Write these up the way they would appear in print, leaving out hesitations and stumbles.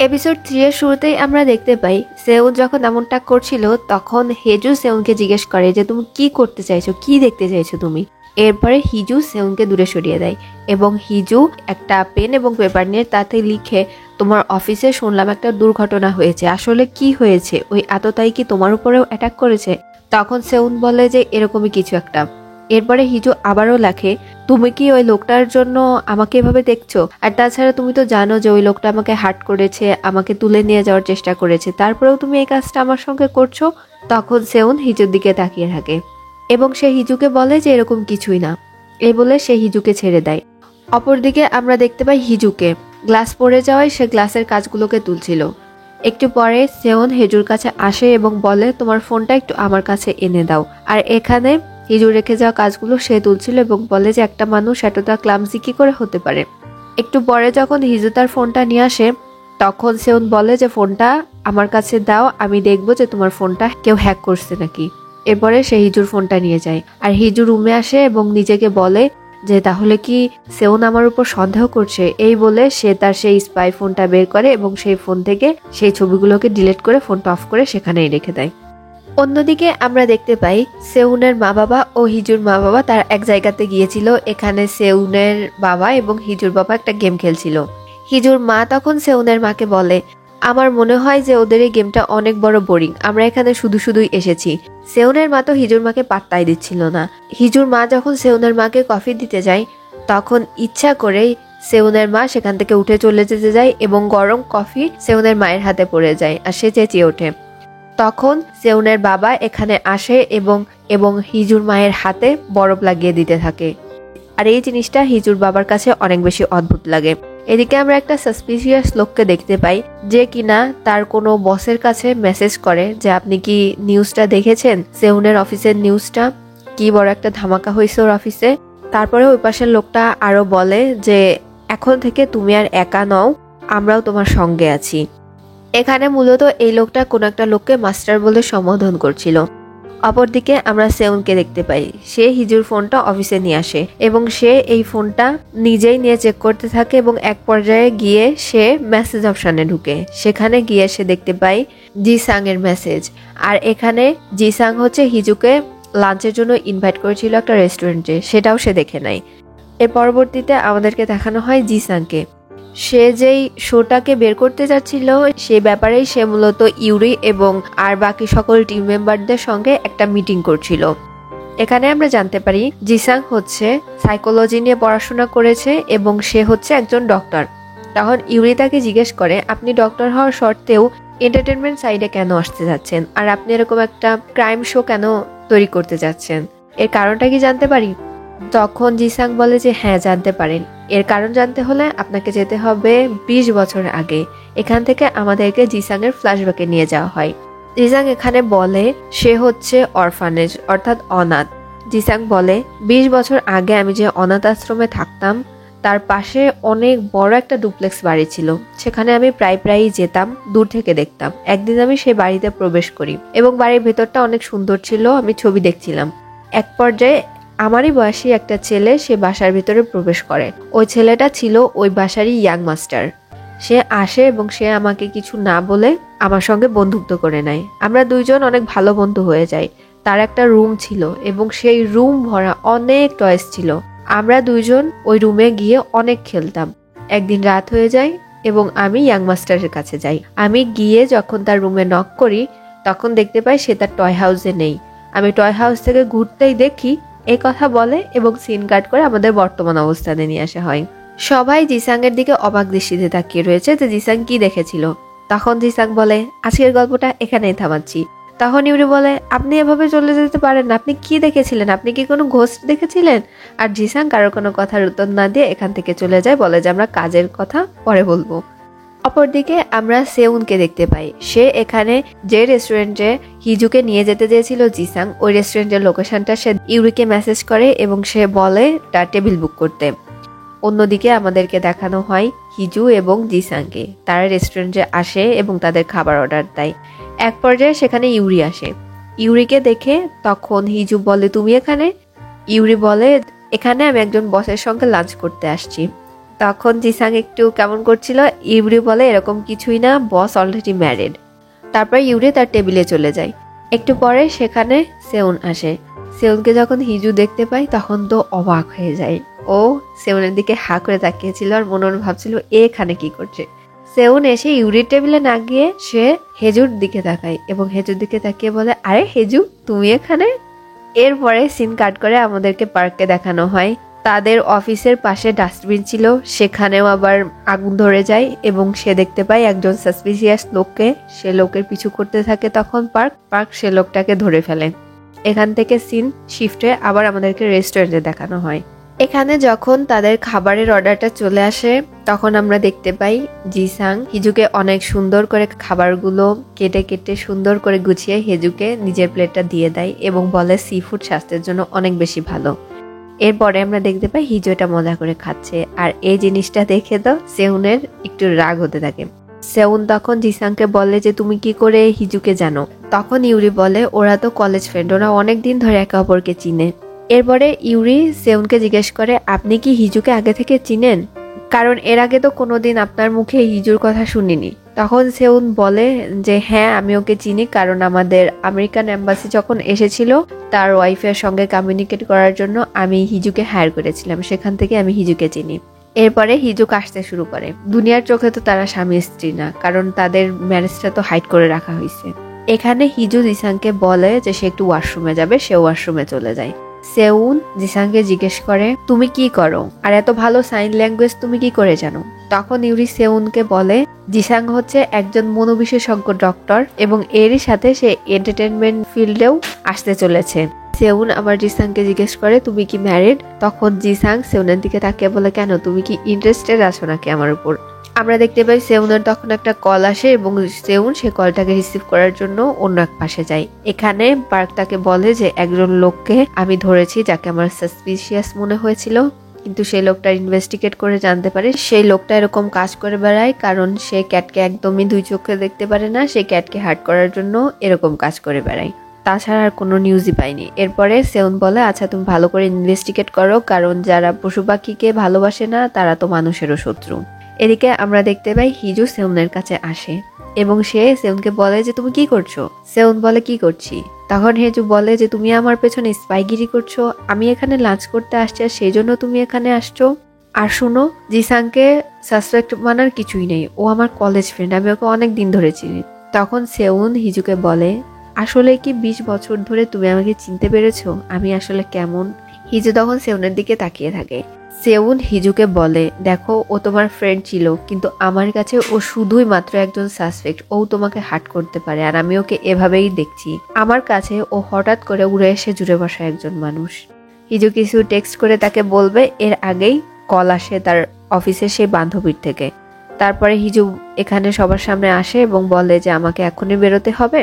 Episode 3 এর শুরুতেই আমরা দেখতে পাই সেউন যখন এমনটা করছিল তখন হেজু সেউনকে জিজ্ঞেস করে যে তুমি কি করতে চাইছো, কি দেখতে চাইছো তুমি। এরপরে হিজু সেউনকে দূরে সরিয়ে দেয় এবং হিজু একটা পেন এবং পেপার নিয়ে তাতে লিখে, তোমার অফিসে শুনলাম একটা দুর্ঘটনা হয়েছে, আসলে কি হয়েছে, ওই আততায়ী কি তোমার উপরেও অ্যাটাক করেছে? তখন সেউন বলে যে এরকমই কিছু একটা। এরপরে হিজু আবারও লেখে, তুমি কি ওই লোকটার জন্য আমাকে এভাবে দেখছো? আর তাছাড়া তুমি তো জানো যে ওই লোকটা আমাকে হার্ট করেছে, আমাকে তুলে নিয়ে যাওয়ার চেষ্টা করেছে, তারপরেও তুমি এই কাজটা আমার সঙ্গে করছো। তখন সেউন হিজুর দিকে তাকিয়ে থাকে এবং সে হিজুকে বলে যে এরকম কিছুই না। এই বলে সে হিজুকে ছেড়ে দেয়। অপরদিকে আমরা দেখতে পাই হিজুকে গ্লাস পড়ে যাওয়ায় সে গ্লাসের কাজগুলোকে তুলছিল। একটু পরে সেউন হিজুর কাছে আসে এবং বলে, তোমার ফোনটা একটু আমার কাছে এনে দাও। আর এখানে হিজু রেখে যাওয়া কাজগুলো সে তুলছিল এবং বলে যে একটা মানুষ এতটা ক্লামসি কি করে হতে পারে। একটু পরে যখন হিজু তার ফোনটা নিয়ে আসে তখন সেউন বলে যে ফোনটা আমার কাছে দাও, আমি দেখবো যে তোমার ফোনটা কেউ হ্যাক করছে নাকি। এরপরে সে হিজুর ফোনটা নিয়ে যায় আর হিজু রুমে আসে এবং নিজেকে বলে যে তাহলে কি সেউন আমার উপর সন্দেহ করছে। এই বলে সে তার সেই স্পাই ফোনটা বের করে এবং সেই ফোন থেকে সেই ছবিগুলোকে ডিলিট করে ফোনটা অফ করে সেখানেই রেখে দেয়। অন্যদিকে আমরা দেখতে পাই সেউনের মা বাবা ও হিজুর মা বাবা তার এক জায়গাতে গিয়েছিল। এখানে সেউনের বাবা এবং হিজুর বাবা একটা গেম খেলছিল। হিজুর মা তখন সেউনের মাকে বলে, আমার মনে হয় যে ওদের এই গেমটা অনেক বড় বোরিং, আমরা এখানে শুধু শুধুই এসেছি। সেউনের মা তো হিজুর মাকে পাত্তাই দিচ্ছিল না। হিজুর মা যখন সেউনের মাকে কফি দিতে যায় তখন ইচ্ছা করেই সেউনের মা সেখান থেকে উঠে চলে যেতে যায় এবং গরম কফি সেউনের মায়ের হাতে পড়ে যায় আর সে চেঁচিয়ে ওঠে। তখন সেউনের বাবা এখানে আসে এবং হিজুর মায়ের হাতে বরফ লাগিয়ে দিতে থাকে। আর এই জিনিসটা হিজুর বাবার কাছে অনেক বেশি অদ্ভুত লাগে। এদিকে আমরা একটা সাসপিসিয়াস লোককে দেখতে পাই যে কিনা তার কোনো বসের কাছে মেসেজ করে যে আপনি কি নিউজটা দেখেছেন, সেউনের অফিসের নিউজটা, কি বড় একটা ধামাকা হয়েছে ওর অফিসে। তারপরে ওই পাশের লোকটা আরো বলে যে এখন থেকে তুমি আর একা নও, আমরাও তোমার সঙ্গে আছি। এখানে মূলত এই লোকটা কোন একটা লোককে মাস্টার বলে সম্বোধন করছিল। অপরদিকে আমরা সেউনকে দেখতে পাই, সে হিজুর ফোনটা অফিসে নিয়ে আসে এবং সে এই ফোনটা নিজেই নিয়ে চেক করতে থাকে এবং এক পর্যায়ে গিয়ে সে মেসেজ অপশনে ঢুকে। সেখানে গিয়ে সে দেখতে পাই জিসাং এর মেসেজ। আর এখানে জিসাং হচ্ছে হিজুকে লাঞ্চের জন্য ইনভাইট করেছিল একটা রেস্টুরেন্টে, সেটাও সে দেখে নেয়। এর পরবর্তীতে আমাদেরকে দেখানো হয় জিসাংকে। সে যেই শোটাকে বের করতে যাচ্ছিল সে ব্যাপারেই সে মূলত ইউরি এবং আর বাকি সকল টিম মেম্বারদের সঙ্গে একটা মিটিং করছিল। এখানে আমরা জানতে পারি জিসাং হচ্ছে সাইকোলজি নিয়ে পড়াশোনা করেছে এবং সে হচ্ছে একজন ডক্টর। তখন ইউরি তাকে জিজ্ঞেস করে, আপনি ডক্টর হওয়ার সত্ত্বেও এন্টারটেনমেন্ট সাইডে কেন আসতে যাচ্ছেন, আর আপনি এরকম একটা ক্রাইম শো কেন তৈরি করতে যাচ্ছেন, এর কারণটা কি জানতে পারি? তখন জিসাং বলে যে হ্যাঁ জানতে পারেন। এর কারণ জানতে হলে আপনাকে যেতে হবে 20 বছর আগে। এখান থেকে আমাদেরকে জিসাং এর ফ্ল্যাশব্যাকে নিয়ে যাওয়া হয়। জিসাং এখানে বলে সে হচ্ছে অরফানেজ অর্থাৎ অনাথ। জিসাং বলে 20 বছর আগে আমি যে অনাথ আশ্রমে থাকতাম তার পাশে অনেক বড় একটা ডুপ্লেক্স বাড়ি ছিল, সেখানে আমি প্রায়ই যেতাম, দূর থেকে দেখতাম। একদিন আমি সেই বাড়িতে প্রবেশ করি এবং বাড়ির ভেতরটা অনেক সুন্দর ছিল, আমি ছবি দেখছিলাম। এক পর্যায়ে আমারই বয়সী একটা ছেলে সে বাসার ভিতরে প্রবেশ করে। ওই ছেলেটা ছিল ওই বাসারই ইয়াং মাস্টার। সে আসে এবং সে আমাকে কিছু না বলে আমার সঙ্গে বন্ধুত্ব করে নেয়। আমরা দুইজন অনেক ভালো বন্ধু হয়ে যাই। তার একটা রুম ছিল এবং সেই রুম ভরা অনেক টয়েস ছিল। আমরা দুইজন ওই রুমে গিয়ে অনেক খেলতাম। একদিন রাত হয়ে যায় এবং আমি ইয়াং মাস্টারের কাছে যাই। আমি গিয়ে যখন তার রুমে নক করি তখন দেখতে পাই সে তার টয় হাউসে নেই। আমি টয় হাউস থেকে ঘুরতেই দেখি এই কথা বলে এবং সিন কাট করে আমাদের বর্তমান অবস্থানে নিয়ে আসা হয়। সবাই জিসাং এর দিকে অবাক দৃষ্টিতে তাকিয়ে রয়েছে যে জিসাং কি দেখেছিল। তখন জিসাং বলে আজকের গল্পটা এখানেই থামাচ্ছি। তখন ইউরি বলে আপনি এভাবে চলে যেতে পারেন না, আপনি কি দেখেছিলেন, আপনি কি কোনো ঘোস্ট দেখেছিলেন? আর জিসাং কারো কোনো কথার উত্তর না দিয়ে এখান থেকে চলে যায়, বলে যে আমরা কাজের কথা পরে বলবো। অপরদিকে আমরা সেউনকে দেখতে পাই, সে এখানে যে রেস্টুরেন্টে হিজুকে নিয়ে যেতে চেয়েছিল জিসাং, ওই রেস্টুরেন্টের লোকেশনটা সে ইউরিকে মেসেজ করে এবং সে বলে তার টেবিল বুক করতে। অন্যদিকে আমাদেরকে দেখানো হয় হিজু এবং জিসাংকে। তারা রেস্টুরেন্টে আসে এবং তাদের খাবার অর্ডার দেয়। এক পর্যায়ে সেখানে ইউরি আসে। ইউরিকে দেখে তখন হিজু বলে তুমি এখানে? ইউরি বলে এখানে আমি একজন বসের সঙ্গে লাঞ্চ করতে আসছি। তখন জিসাং একটু কেমন করছিল। ইউরি বলে এরকম কিছুই না, বস অলরেডি ম্যারিড। তারপর ইউরি তার টেবিলে চলে যায়। একটু পরে সেখানে সেউন আসে। সেউনকে যখন হিজু দেখতে পায় তখন তো অবাক হয়ে যায়। ও সেউনের দিকে হা করে তাকিয়েছিল আর মনে মনে ভাবছিল এখানে কি করছে। সেউন এসে ইউরির টেবিলে না গিয়ে সে হেজুর দিকে তাকায় এবং হেজুর দিকে তাকিয়ে বলে, আরে হেজু, তুমি এখানে? এরপরে সিন কাট করে আমাদেরকে পার্কে দেখানো হয়। তাদের অফিসের পাশে ডাস্টবিন ছিল, সেখানেও আবার আগুন ধরে যায় এবং সে দেখতে পায় একজন সাসপিসিয়াস লোককে। সে লোকের পিছু করতে থাকে। তখন পার্ক সে লোকটাকে ধরে ফেলে। এখান থেকে সিন শিফটে আবার আমাদেরকে রেস্টুরেন্টে দেখানো হয়। এখানে যখন তাদের খাবারের অর্ডারটা চলে আসে তখন আমরা দেখতে পাই জিসাং হিজুকে অনেক সুন্দর করে খাবারগুলো কেটে কেটে সুন্দর করে গুছিয়ে হেজুকে নিজের প্লেটটা দিয়ে দেয় এবং বলে সি ফুড স্বাস্থ্যের জন্য অনেক বেশি ভালো। এরপরে আমরা দেখতে পাই হিজু এটা মজা করে খাচ্ছে। আর এই জিনিসটা দেখে তো সেউনের একটু রাগ হতে থাকে। সেউন তখন জিসাংকে বলে যে তুমি কি করে হিজুকে জানো? তখন ইউরি বলে ওরা তো কলেজ ফ্রেন্ড, ওরা অনেকদিন ধরে একে অপরকে চিনে। এরপরে ইউরি সেউনকে জিজ্ঞেস করে আপনি কি হিজুকে আগে থেকে চিনেন? কারণ এর আগে তো কোনোদিন আপনার মুখে হিজুর কথা শুনিনি। তখন সেউন বলে যে হ্যাঁ, আমি ওকে চিনি, কারণ আমাদের আমেরিকান এম্বাসি যখন এসেছিল তার ওয়াইফের সঙ্গে কমিউনিকেট করার জন্য আমি হিজুকে হায়ার করেছিলাম, সেখান থেকে আমি হিজুকে চিনি। এরপরে হিজু কাশতে শুরু করে। দুনিয়ার চোখে তো তারা স্বামী স্ত্রী না, কারণ তাদের ম্যারেজটা তো হাইড করে রাখা হয়েছে। এখানে হিজু জিসাংকে বলে যে সে একটু ওয়াশরুমে যাবে, সে ওয়াশরুমে চলে যায়। সেউন জিসাংকে জিজ্ঞেস করে তুমি কি করো, আর এত ভালো সাইন ল্যাঙ্গুয়েজ তুমি কি করে জানো? তখন ইউরি সেউনকে বলে জিসাং হচ্ছে একজন মনোবিশেষজ্ঞ ডক্টর এবং এরই সাথে সে এন্টারটেনমেন্ট ফিল্ডেও আসতে চলেছে। সেউন আবার জিসাংকে জিজ্ঞেস করে তুমি কি ম্যারিড? তখন জিসাং সেউনের দিকে তাকিয়ে বলে কেন, তুমি কি ইন্টারেস্টেড আছো নাকি আমার উপর? আমরা দেখতে পাই সেউনের তখন একটা কল আসে এবং সেউন সে কলটাকে রিসিভ করার জন্য অন্য এক পাশে যায়। এখানে পার্ক তাকে বলে যে একজন লোককে আমি ধরেছি যাকে আমার সাসপিশিয়াস মনে হয়েছিল, কিন্তু সেই লোকটা ইনভেস্টিগেট করে জানতে পারে সেই লোকটা এরকম কাজ করে বেড়ায় কারণ সে ক্যাটকে একদমই দুই চোখে দেখতে পারে না। সে ক্যাটকে হার্ট করার জন্য এরকম কাজ করে বেড়ায়, তাছাড়া আর কোনো নিউজই পাইনি। এরপরে সেউন বলে আচ্ছা তুমি ভালো করে ইনভেস্টিগেট করো, কারণ যারা পশু পাখিকে ভালোবাসে না তারা তো মানুষেরও শত্রু। এদিকে আমরা দেখতে পাই হিজু সেউনের কাছে আসে এবং সে সেউনকে বলে যে তুমি কি করছো? সেউন বলে কি করছি? তখন হিজু বলে যে তুমি আমার পেছনে স্পাইগিরি করছো, আমি এখানে লাঞ্চ করতে আসছি আর সেই জন্য তুমি এখানে আসছো। আর শুনো, জিসাংকে সাসপেক্ট মানার কিছুই নেই, ও আমার কলেজ ফ্রেন্ড, আমি ওকে অনেক দিন ধরে চিনি। তখন সেউন হিজুকে বলে আসলে কি 20 বছর ধরে তুমি আমাকে চিনতে পেরেছো আমি আসলে কেমন? হিজু তখন সেউনের দিকে তাকিয়ে থাকে। সেউন হিজুকে বলে দেখো, ও তোমার ফ্রেন্ড ছিল, কিন্তু আমার কাছে ও শুধুই মাত্র একজন সাসপেক্ট। ও তোমাকে হার্ট করতে পারে আর আমি ওকে এভাবেই দেখছি। আমার কাছে ও হঠাৎ করে উড়ে এসে জুড়ে বসা একজন মানুষ। হিজু কিছু টেক্সট করে তাকে বলবে, এর আগেই কল আসে তার অফিসের সেই বান্ধবীর থেকে। তারপরে হিজু এখানে সবার সামনে আসে এবং বলে যে আমাকে এখনই বেরোতে হবে।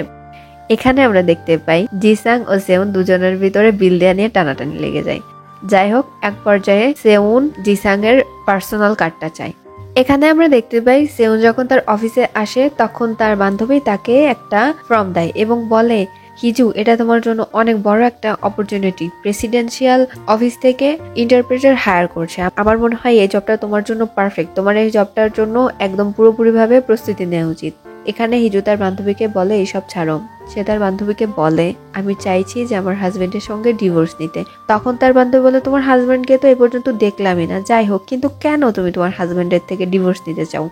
এখানে আমরা দেখতে পাই জিসাং ও সেউন দুজনের ভিতরে বিল দেয়া নিয়ে টানাটানি লেগে যায়। যাই হোক, এক পর্যায়ে সেউন জিসাং এর পার্সোনাল কার্ডটা চায়। এখানে আমরা দেখতে পাই সেউন যখন তার অফিসে আসে তখন তার বান্ধবী তাকে একটা ফর্ম দেয় এবং বলে হিজু, এটা তোমার জন্য অনেক বড় একটা অপরচুনিটি। প্রেসিডেন্সিয়াল অফিস থেকে ইন্টারপ্রেটার হায়ার করছে। আমার মনে হয় এই জবটা তোমার জন্য পারফেক্ট। তোমার এই জবটার জন্য একদম পুরোপুরিভাবে প্রস্তুতি নেওয়া উচিত। এখানে হিজু তার বান্ধবীকে বলে এইসব ছাড়ো। সে তার বান্ধবীকে বলে আমি চাইছি যে আমার হাজবেন্ডের সঙ্গে ডিভোর্স নিতে। তখন তার বান্ধবী বলে তোমার হাজবেন্ডকে তো এ পর্যন্ত দেখলামই না। যাই হোক, কিন্তু কেন তুমি তোমার হাজবেন্ডের থেকে ডিভোর্স নিতে চাও?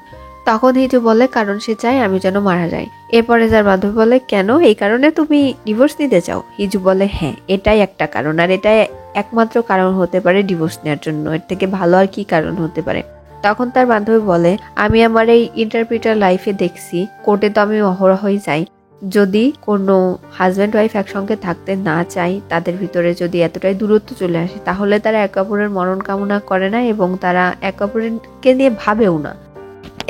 তখন হিজু বলে কারণ সে চায় আমি যেন মারা যাই। এরপরে তার বান্ধবী বলে কেন, এই কারণে তুমি ডিভোর্স নিতে চাও? হিজু বলে হ্যাঁ, এটাই একটা কারণ, আর এটাই একমাত্র কারণ হতে পারে ডিভোর্স নেওয়ার জন্য। এর থেকে ভালো আর কি কারণ হতে পারে? তখন তার বান্ধবী বলে আমি আমার এই ইন্টারপ্রিটার লাইফে দেখছি, কোর্টে তো আমি অহরহই যাই, যদি কোনো হাজব্যান্ড ওয়াইফ একসঙ্গে থাকতে না চায়, তাদের ভিতরে যদি এতটাই দূরত্ব চলে আসে, তাহলে তারা একে অপরের মরণ কামনা করে না এবং তারা একে অপরকে নিয়ে ভাবেও না।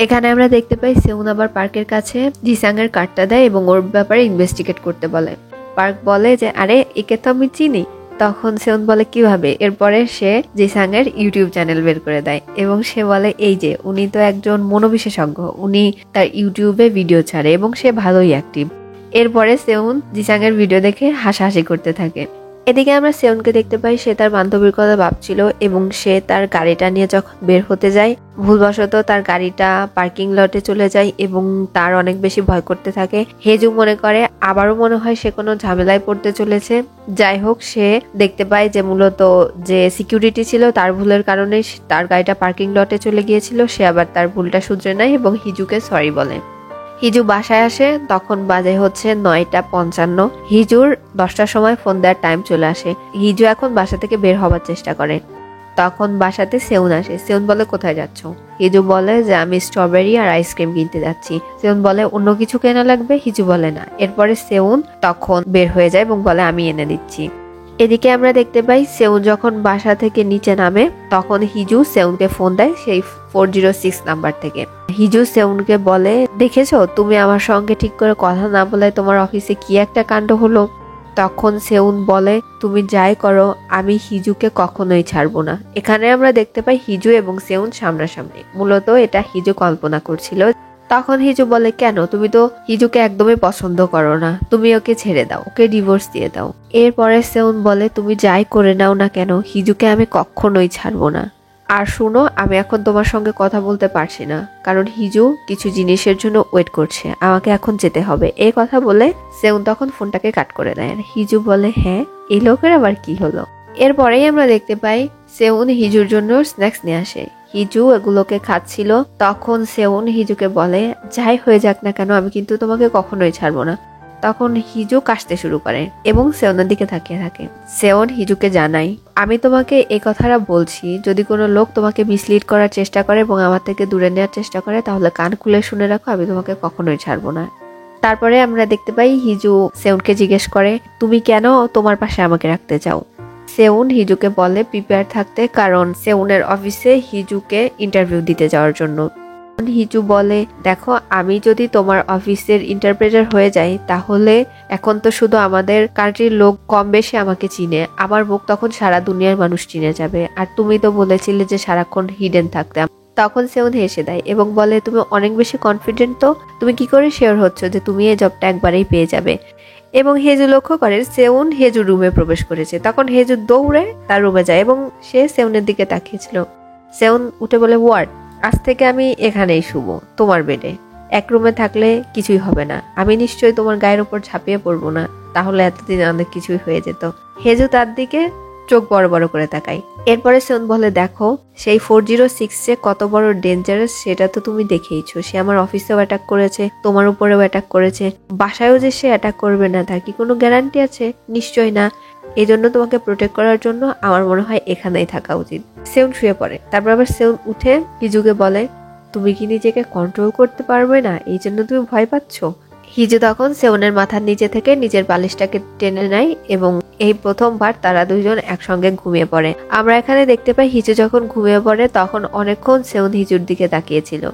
এখানে আমরা দেখতে পাই সেউন আবার পার্কের কাছে জিসাং এর কার্ডটা দেয় এবং ওর ব্যাপারে ইনভেস্টিগেট করতে বলে। পার্ক বলে যে আরে, একে তো আমি চিনি। তখন সেউন বলে কিভাবে? এরপরে সে জিসাং এর ইউটিউব চ্যানেল বের করে দেয় এবং সে বলে এই যে উনি তো একজন মনোবিশেষজ্ঞ, উনি তার ইউটিউবে ভিডিও ছাড়ে এবং সে ভালোই অ্যাক্টিভ। এরপরে সেউন জিসাং এর ভিডিও দেখে হাসাহাসি করতে থাকে। এদিকে আমরা সেউনকে দেখতে পাই, সে তার বান্ধবীর কথা ভাবছিল এবং সে তার গাড়িটা নিয়ে যখন বের হতে যায় ভুলবশত তার গাড়িটা পার্কিং লটে চলে যায় এবং তার অনেক বেশি ভয় করতে থাকে। হেজু মনে করে আবারও মনে হয় সে কোনো ঝামেলায় পড়তে চলেছে। যাই হোক, সে দেখতে পায় যে মূলত যে সিকিউরিটি ছিল তার ভুলের কারণে তার গাড়িটা পার্কিং লটে চলে গিয়েছিল। সে আবার তার ভুলটা শুধরে নেয় এবং হিজুকে সরি বলে। হিজু বাসায় আসে, তখন বাজে হচ্ছে 9:55। হিজুর 10টার সময় ফোন দেওয়ার টাইম চলে আসে। হিজু এখন বাসা থেকে বের হবার চেষ্টা করে। তখন বাসাতে সেউন আসে। সেউন বলে কোথায় যাচ্ছ? হিজু বলে যে আমি স্ট্রবেরি আর আইসক্রিম কিনতে যাচ্ছি। সেউন বলে অন্য কিছু কেনা লাগবে? হিজু বলে না। এরপরে সেউন তখন বের হয়ে যায় এবং বলে আমি এনে দিচ্ছি। এদিকে আমরা দেখতে পাই সেউন যখন বাসা থেকে নিচে নামে তখন হিজু সেউনকে ফোন দেয় সেই 406 নাম্বার থেকে। হিজু সেউনকে বলে দেখেছো তুমি আমার সঙ্গে ঠিক করে কথা না বলে তোমার অফিসে কি একটা কাণ্ড হলো। তখন সেউন বলে তুমি যাই করো আমি হিজুকে কখনোই ছাড়বো না। এখানে আমরা দেখতে পাই হিজু এবং সেউন সামনাসামনি। মূলত এটা হিজু কল্পনা করছিল। তখন হিজু বলে কেন, তুমি তো হিজুকে একদমই পছন্দ করো না, তুমি ওকে ছেড়ে দাও, ওকে ডিভোর্স দিয়ে দাও। এরপরে সেউন বলে তুমি যাই করে নাও না কেন হিজুকে আমি কখনোই ছাড়বো না। আর শুনো, আমি এখন তোমার সঙ্গে কথা বলতে পারছি না, কারণ হিজু কিছু জিনিসের জন্য ওয়েট করছে, আমাকে এখন যেতে হবে। এই কথা বলে সেউন তখন ফোনটাকে কাট করে দেয়। আর হিজু বলে হ্যাঁ, এই লোকের আবার কি হলো। এরপরেই আমরা দেখতে পাই সেউন হিজুর জন্য স্ন্যাক্স নিয়ে আসে। হিজু এগুলোকে খাচ্ছিল। তখন সেউন হিজুকে বলে যাই হয়ে যাক না কেন আমি কিন্তু তোমাকে কখনোই ছাড়বো না। তখন হিজু কাশতে শুরু করে এবং সেউনের দিকে তাকিয়ে থাকে। সেউন হিজুকে জানাই আমি তোমাকে এই কথাটা বলছি, যদি কোনো লোক তোমাকে মিসলিড করার চেষ্টা করে এবং আমার থেকে দূরে নেওয়ার চেষ্টা করে তাহলে কান খুলে শুনে রাখো, আমি তোমাকে কখনোই ছাড়বো না। তারপরে আমরা দেখতে পাই হিজু সেউনকে জিজ্ঞেস করে তুমি কেন তোমার পাশে আমাকে রাখতে চাও। সেউন হিজুকে বলে প্রিপেয়ার থাকতে, কারণ সেউনের অফিসে হিজুকে ইন্টারভিউ দিতে যাওয়ার জন্য। হিজু বলে দেখো আমি যদি তোমার অফিসের ইন্টারপ্রেটার হয়ে যাই তাহলে এখন তো শুধু আমাদের কান্ট্রির লোক কম বেশি আমাকে চিনে, আমার মুখ তখন সারা দুনিয়ার মানুষ চিনে যাবে, আর তুমি তো বলেছিলে যে সারাক্ষণ হিডেন থাকতে। তখন সেউন হেসে দেয় এবং বলে তুমি অনেক বেশি কনফিডেন্ট, তো তুমি কি করে শিওর হচ্ছ যে তুমি এই জবটা একবারেই পেয়ে যাবে। এবং হেজু লক্ষ্য করে সেউন হেজুর রুমে প্রবেশ করেছে। তখন হেজু দৌড়ে তার রুমে যায় এবং সে সেউনের দিকে তাকিয়েছিল। সেউন উঠে বলে ওয়ার্ড, আজ থেকে আমি এখানেই শুব, তোমার বেডে। এক রুমে থাকলে কিছুই হবে না, আমি নিশ্চয়ই তোমার গায়ের উপর ঝাঁপিয়ে পড়বো না, তাহলে এতদিন অনেক কিছুই হয়ে যেত। হেজু তার দিকে চোখ বড় বড় করে তাকাই। এরপরে সেউন বলে দেখো সেই 406 কত বড় ডেঞ্জারাস সেটা তো তুমি দেখেইছো। সে আমার অফিসেও অ্যাটাক করেছে, তোমার উপরেও অ্যাটাক করেছে, বাসায়ও যে সে অ্যাটাক করবে না তার কি কোনো গ্যারান্টি আছে? নিশ্চয় না। এই জন্য তোমাকে প্রোটেক্ট করার জন্য আমার মনে হয় এখানেই থাকা উচিত। সেউন শুয়ে পড়ে। তারপর আবার সেউন উঠে হিজুকে বলে তুমি কি নিজেকে কন্ট্রোল করতে পারবে না, এই জন্য তুমি ভয় পাচ্ছ? হিজু তখন সেউনের মাথার নিচে থেকে নিজের বালিশটাকে টেনে নেয় এবং এই প্রথমবার তারা দুইজন একসঙ্গে ঘুমিয়ে পড়ে। আমরা এখানে দেখতে পাই হিজু যখন ঘুমিয়ে পড়ে তখন অনেকক্ষণ সেউন হিজুর দিকে তাকিয়েছিল।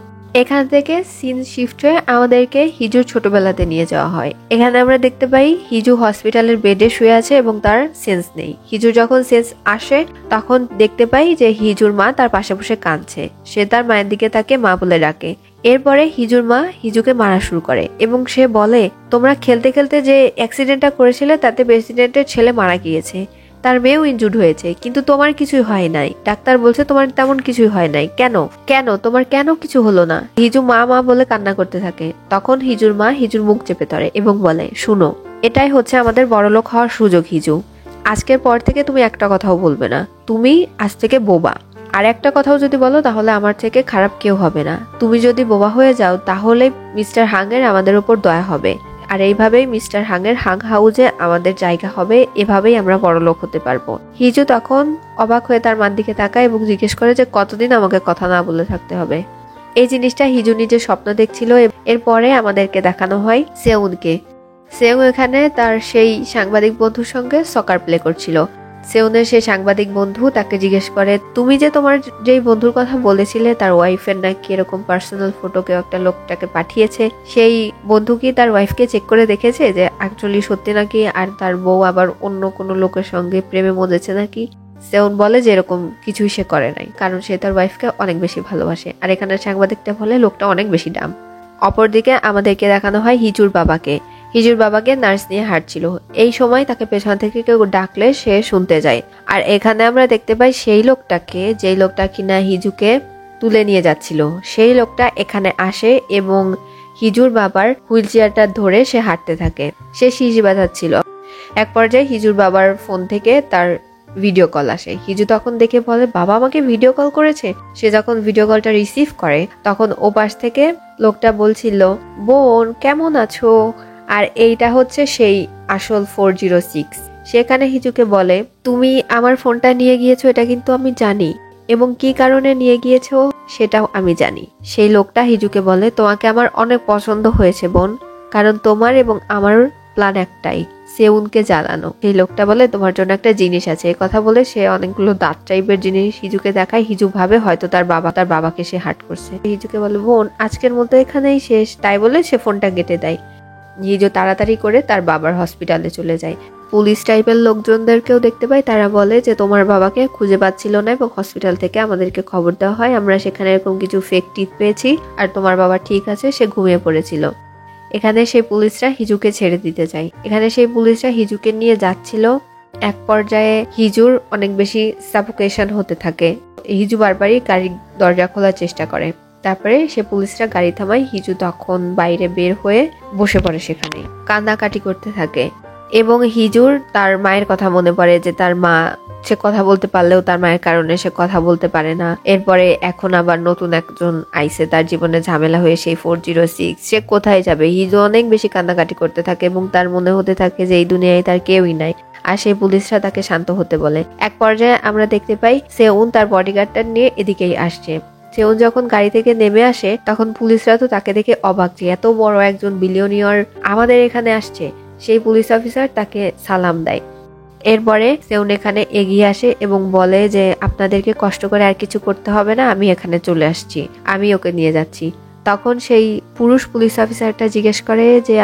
এখান থেকে সিন শিফট হয়ে আমাদেরকে হিজুর ছোটবেলাতে নিয়ে যাওয়া হয়। এখানে আমরা দেখতে পাই হিজু হসপিটালের বেডে শুয়ে আছে এবং তার সেন্স নেই। হিজুর যখন সেন্স আসে তখন দেখতে পাই যে হিজুর মা তার পাশে বসে কাঁদছে। সে তার মায়ের দিকে তাকে মা বলে ডাকে। এরপরে হিজুর মা হিজুকে মারা শুরু করে এবং সে বলে তোমরা খেলতে খেলতে যে অ্যাক্সিডেন্টটা করেছিলে তাতে প্রেসিডেন্টের ছেলে মারা গিয়েছে, তার মেয়েও ইনজুর্ড হয়েছে, কিন্তু তোমার কিছুই হয় নাই। ডাক্তার বলছে তোমার তেমন কিছুই হয় নাই, কেন কেন তোমার কেন কিছু হলো না? হিজু মা মা বলে কান্না করতে থাকে। তখন হিজুর মা হিজুর মুখ চেপে ধরে এবং বলে শুনো, এটাই হচ্ছে আমাদের বড়লোক হওয়ার সুযোগ হিজু। আজকের পর থেকে তুমি একটা কথাও বলবে না, তুমি আজ থেকে বোবা। আর একটা কথাও যদি বলো তাহলে আমার থেকে খারাপ কেউ হবে না। তুমি যদি বোবা হয়ে যাও তাহলে মিস্টার হাংয়ের আমাদের উপর দয়া হবে, আর এইভাবেই মিস্টার হাংয়ের হাং হাউজে আমাদের জায়গা হবে, এভাবেই আমরা বড়লোক হতে পারবো। হিজু তখন অবাক হয়ে তার মার দিকে তাকায় এবং জিজ্ঞেস করে যে কতদিন আমাকে কথা না বলে থাকতে হবে। এই জিনিসটা হিজু নিজের স্বপ্ন দেখছিল। এরপরে আমাদেরকে দেখানো হয় সেউনকে। সেউন এখানে তার সেই সাংবাদিক বন্ধুর সঙ্গে সকার প্লে করছিল। সেউনের সেই সাংবাদিক বন্ধু তাকে জিজ্ঞেস করে তুমি যে তোমার যেই বন্ধুর কথা বলেছিলে তার ওয়াইফের নাকি এরকম পার্সোনাল ফটো কেউ একটা লোকটাকে পাঠিয়েছে, সেই বন্ধু কি তার ওয়াইফকে চেক করে দেখেছে যে অ্যাকচুয়ালি সত্যি নাকি আর তার বউ আবার অন্য কোনো লোকের সঙ্গে প্রেমে মজেছে নাকি? সেউন বলে যে এরকম কিছুই সে করে নাই, কারণ সে তার ওয়াইফকে অনেক বেশি ভালোবাসে। আর এখানে সাংবাদিকটা বলে লোকটা অনেক বেশি ডাম। অপরদিকে আমাদেরকে দেখানো হয় হিজুর বাবাকে। হিজুর বাবাকে নার্স নিয়ে হাঁটছিল। এই সময় তাকে পেছন থেকে কেউ ডাকলে সে শুনতে যায়। আর এখানে আমরা দেখতে পাই সেই লোকটাকে, যেই লোকটা কিনা হিজুকে তুলে নিয়ে যাচ্ছিল, সেই লোকটা এখানে আসে এবং হিজুর বাবার হুইল চেয়ারটা ধরে সে হাঁটতে থাকে। সে শিশি বাজাচ্ছিল। এক পর্যায়ে হিজুর বাবার ফোন থেকে তার ভিডিও কল আসে। হিজু তখন দেখে বলে, বাবা আমাকে ভিডিও কল করেছে। সে যখন ভিডিও কলটা রিসিভ করে তখন ওপাশ থেকে লোকটা বলছিল, বোন কেমন আছো? আর এইটা হচ্ছে সেই আসল 406। সেখানে হিজুকে বলে, তুমি আমার ফোনটা নিয়ে গিয়েছো এটা কিন্তু আমি জানি, এবং কি কারণে নিয়ে গিয়েছো সেটাও আমি জানি। সেই লোকটা হিজুকে বলে, তোমাকে আমার অনেক পছন্দ হয়েছে বোন, কারণ তোমার এবং আমার প্ল্যান একটাই, সেউনকে জ্বালানো। সেই লোকটা বলে, তোমার জন্য একটা জিনিস আছে। এই কথা বলে সে অনেকগুলো দাঁত টাইপের জিনিস হিজুকে দেখায়। হিজু ভাবে হয়তো তার বাবাকে সে হার্ট করছে। হিজুকে বলে, বোন আজকের মতো এখানেই শেষ। তাই বলে সে ফোনটা কেটে দেয়। হিজু তাড়াতাড়ি করে তার বাবার হসপিটালে চলে যায়। পুলিশ টাইপের লোকজনদেরকেও দেখতে পাই। তারা বলে যে তোমার বাবাকে খুঁজে পাচ্ছিল না এবং হসপিটাল থেকে আমাদেরকে খবর দেওয়া হয়, আমরা সেখানে এরকম কিছু ফেক টিপ পেয়েছি আর তোমার বাবা ঠিক আছে, সে ঘুমিয়ে পড়েছিল। এখানে সেই পুলিশরা হিজুকে ছেড়ে দিতে চায়। এখানে সেই পুলিশরা হিজুকে নিয়ে যাচ্ছিল। এক পর্যায়ে হিজুর অনেক বেশি সাফোকেশন হতে থাকে। হিজু বারবারই গাড়ির দরজা খোলার চেষ্টা করে। তারপরে সে পুলিশরা গাড়ি থামায়। হিজু তখন বাইরে বের হয়ে বসে পড়ে, সেখানে কান্নাকাটি করতে থাকে। এবং হিজুর তার মায়ের কথা মনে পড়ে, যে তার মা, সে কথা বলতে পারলেও তার মায়ের কারণে সে কথা বলতে পারে না। এরপরে এখন আবার নতুন একজন আইসে, তার জীবনে ঝামেলা হয়ে সেই 406। সে কোথায় যাবে? হিজু অনেক বেশি কান্নাকাটি করতে থাকে এবং তার মনে হতে থাকে যে এই দুনিয়ায় তার কেউই নাই। আর সেই পুলিশরা তাকে শান্ত হতে বলে। এক পর্যায়ে আমরা দেখতে পাই সেউন তার বডিগার্ডটা নিয়ে এদিকেই আসছে। সেউন যখন গাড়ি থেকে নেমে আসে তখন পুলিশরা তো তাকে দেখে অবাক, যে এত বড় একজন বিলিয়নিয়ার আমাদের এখানে আসছে। সেই পুলিশ অফিসার তাকে সালাম দেয়। এরপরে সেউন এখানে এগিয়ে আসে এবং বলে যে আপনাদেরকে কষ্ট করে আর কিছু করতে হবে না, আমি এখানে চলে আসছি, আমি ওকে নিয়ে যাচ্ছি। তখন সেই পুরুষ পুলিশ অফিসারটা জিজ্ঞেস করে যে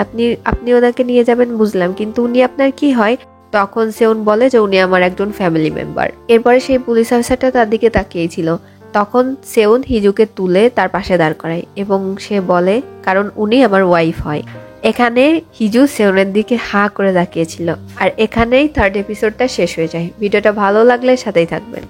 আপনি ওনাকে নিয়ে যাবেন বুঝলাম, কিন্তু উনি আপনার কি হয়? তখন সেউন বলে যে উনি আমার একজন ফ্যামিলি মেম্বার। এরপরে সেই পুলিশ অফিসারটা তার দিকে তাকিয়েছিল। তখন সেউন হিজুকে তুলে তার পাশে দাঁড় করায় এবং সে বলে, কারণ উনি আমার ওয়াইফ হয়। এখানে হিজু সেউনের দিকে হাঁ করে তাকিয়েছিল। আর এখানেই 3rd এপিসোডটা শেষ হয়ে যায়। ভিডিওটা ভালো লাগলে সাথেই থাকবেন।